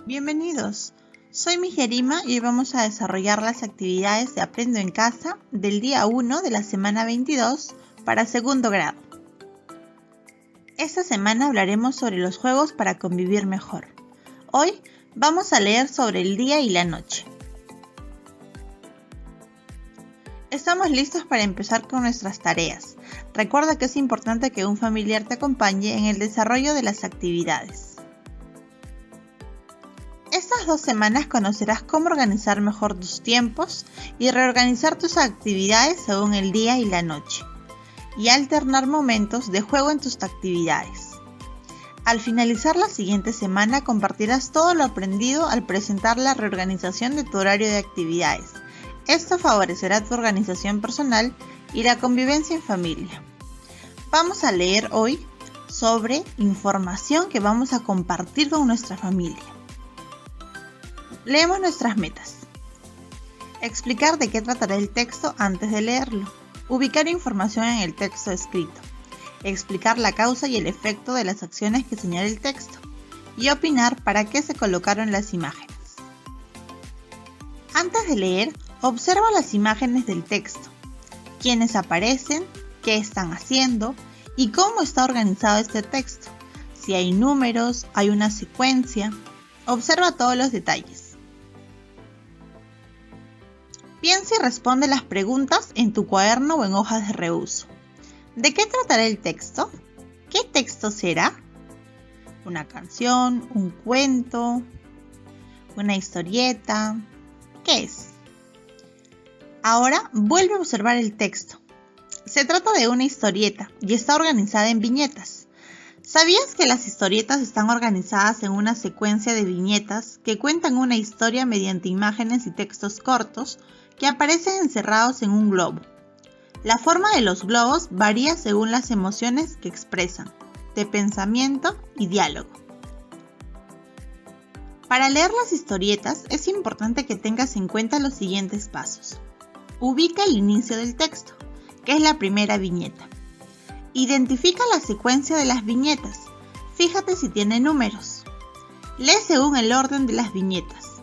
Bienvenidos, soy Mijerima y hoy vamos a desarrollar las actividades de Aprendo en Casa del día 1 de la semana 22 para segundo grado. Esta semana hablaremos sobre los juegos para convivir mejor. Hoy vamos a leer sobre el día y la noche. Estamos listos para empezar con nuestras tareas. Recuerda que es importante que un familiar te acompañe en el desarrollo de las actividades. Estas 2 semanas conocerás cómo organizar mejor tus tiempos y reorganizar tus actividades según el día y la noche, y alternar momentos de juego en tus actividades. Al finalizar la siguiente semana compartirás todo lo aprendido al presentar la reorganización de tu horario de actividades. Esto favorecerá tu organización personal y la convivencia en familia. Vamos a leer hoy sobre información que vamos a compartir con nuestra familia. Leemos nuestras metas. Explicar de qué tratará el texto antes de leerlo. Ubicar información en el texto escrito. Explicar la causa y el efecto de las acciones que señala el texto. Y opinar para qué se colocaron las imágenes. Antes de leer, observa las imágenes del texto. Quiénes aparecen, qué están haciendo y cómo está organizado este texto. Si hay números, hay una secuencia. Observa todos los detalles. Piensa y responde las preguntas en tu cuaderno o en hojas de reuso. ¿De qué tratará el texto? ¿Qué texto será? ¿Una canción? ¿Un cuento? ¿Una historieta? ¿Qué es? Ahora vuelve a observar el texto. Se trata de una historieta y está organizada en viñetas. ¿Sabías que las historietas están organizadas en una secuencia de viñetas que cuentan una historia mediante imágenes y textos cortos que aparecen encerrados en un globo? La forma de los globos varía según las emociones que expresan, de pensamiento y diálogo. Para leer las historietas es importante que tengas en cuenta los siguientes pasos. Ubica el inicio del texto, que es la primera viñeta. Identifica la secuencia de las viñetas. Fíjate si tiene números. Lee según el orden de las viñetas.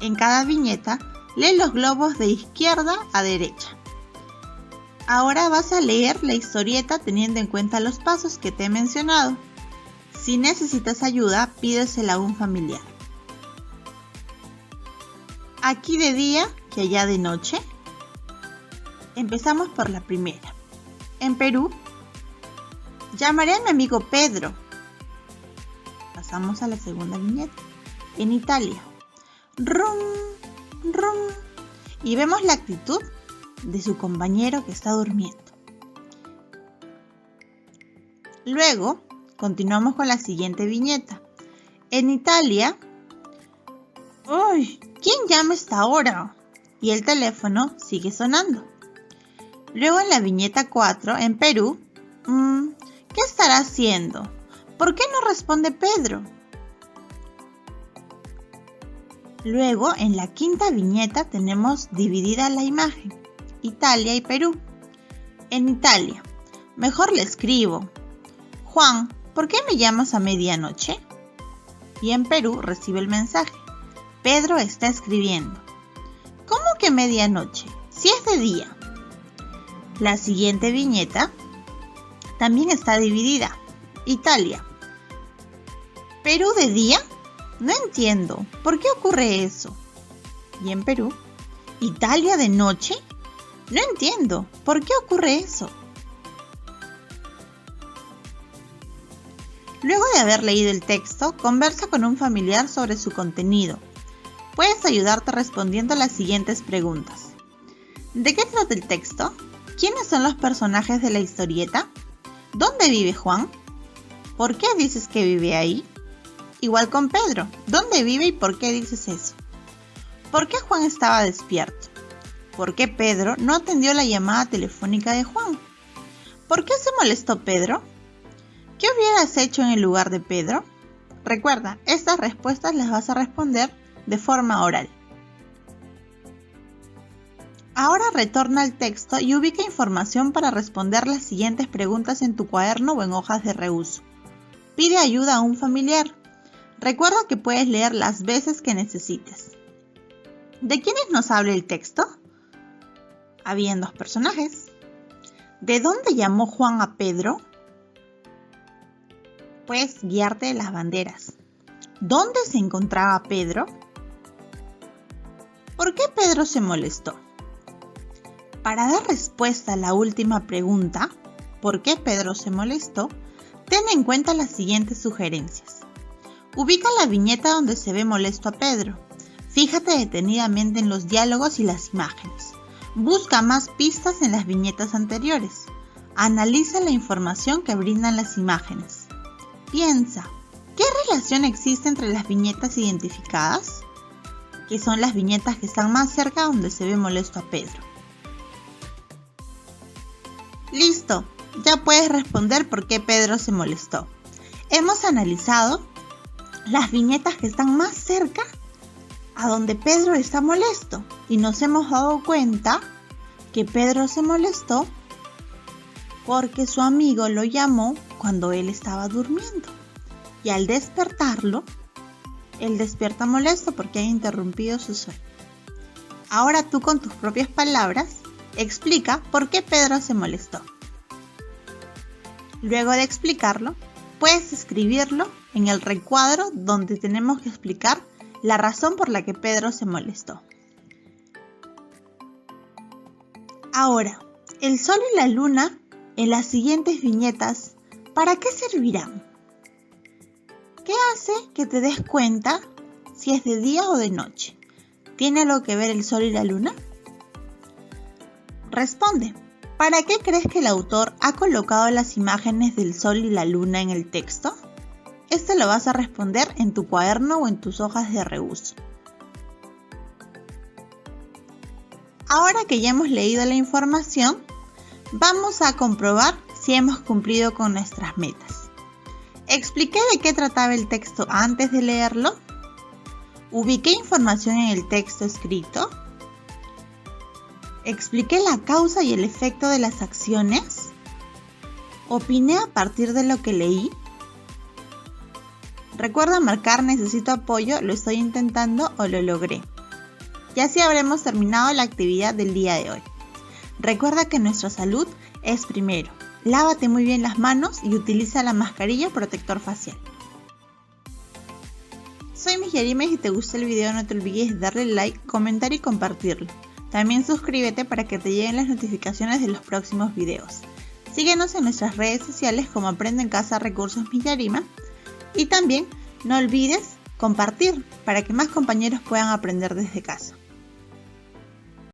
En cada viñeta, lee los globos de izquierda a derecha. Ahora vas a leer la historieta teniendo en cuenta los pasos que te he mencionado. Si necesitas ayuda, pídesela a un familiar. Aquí de día y allá de noche. Empezamos por la primera. En Perú, llamaré a mi amigo Pedro. Pasamos a la segunda viñeta. En Italia, rum, rum. Y vemos la actitud de su compañero que está durmiendo. Luego, continuamos con la siguiente viñeta. En Italia, ¡uy! ¿Quién llama a esta hora? Y el teléfono sigue sonando. Luego en la viñeta 4, en Perú, ¿qué estará haciendo? ¿Por qué no responde Pedro? Luego en la quinta viñeta tenemos dividida la imagen, Italia y Perú. En Italia, mejor le escribo. Juan, ¿por qué me llamas a medianoche? Y en Perú recibe el mensaje. Pedro está escribiendo. ¿Cómo que medianoche? Si es de día. La siguiente viñeta también está dividida. Italia. ¿Perú de día? No entiendo. ¿Por qué ocurre eso? Y en Perú, ¿Italia de noche? No entiendo. ¿Por qué ocurre eso? Luego de haber leído el texto, conversa con un familiar sobre su contenido. Puedes ayudarte respondiendo las siguientes preguntas. ¿De qué trata el texto? ¿Quiénes son los personajes de la historieta? ¿Dónde vive Juan? ¿Por qué dices que vive ahí? Igual con Pedro. ¿Dónde vive y por qué dices eso? ¿Por qué Juan estaba despierto? ¿Por qué Pedro no atendió la llamada telefónica de Juan? ¿Por qué se molestó Pedro? ¿Qué hubieras hecho en el lugar de Pedro? Recuerda, estas respuestas las vas a responder de forma oral. Ahora retorna al texto y ubica información para responder las siguientes preguntas en tu cuaderno o en hojas de reuso. Pide ayuda a un familiar. Recuerda que puedes leer las veces que necesites. ¿De quiénes nos habla el texto? Habían 2 personajes. ¿De dónde llamó Juan a Pedro? Puedes guiarte de las banderas. ¿Dónde se encontraba Pedro? ¿Por qué Pedro se molestó? Para dar respuesta a la última pregunta, ¿por qué Pedro se molestó?, ten en cuenta las siguientes sugerencias. Ubica la viñeta donde se ve molesto a Pedro. Fíjate detenidamente en los diálogos y las imágenes. Busca más pistas en las viñetas anteriores. Analiza la información que brindan las imágenes. Piensa, ¿qué relación existe entre las viñetas identificadas? Que son las viñetas que están más cerca donde se ve molesto a Pedro. Listo, ya puedes responder por qué Pedro se molestó. Hemos analizado las viñetas que están más cerca a donde Pedro está molesto y nos hemos dado cuenta que Pedro se molestó porque su amigo lo llamó cuando él estaba durmiendo y al despertarlo, él despierta molesto porque ha interrumpido su sueño. Ahora tú con tus propias palabras explica por qué Pedro se molestó. Luego de explicarlo, puedes escribirlo en el recuadro donde tenemos que explicar la razón por la que Pedro se molestó. Ahora, el sol y la luna en las siguientes viñetas, ¿para qué servirán? ¿Qué hace que te des cuenta si es de día o de noche? ¿Tiene algo que ver el sol y la luna? Responde, ¿para qué crees que el autor ha colocado las imágenes del sol y la luna en el texto? Esto lo vas a responder en tu cuaderno o en tus hojas de reuso. Ahora que ya hemos leído la información, vamos a comprobar si hemos cumplido con nuestras metas. ¿Expliqué de qué trataba el texto antes de leerlo? ¿Ubiqué información en el texto escrito? ¿Expliqué la causa y el efecto de las acciones? ¿Opiné a partir de lo que leí? Recuerda marcar necesito apoyo, lo estoy intentando o lo logré. Y así habremos terminado la actividad del día de hoy. Recuerda que nuestra salud es primero. Lávate muy bien las manos y utiliza la mascarilla protector facial. Soy Miss Yarima y si te gusta el video no te olvides darle like, comentar y compartirlo. También suscríbete para que te lleguen las notificaciones de los próximos videos. Síguenos en nuestras redes sociales como Aprende en Casa Recursos Miss Yarima. Y también no olvides compartir para que más compañeros puedan aprender desde casa.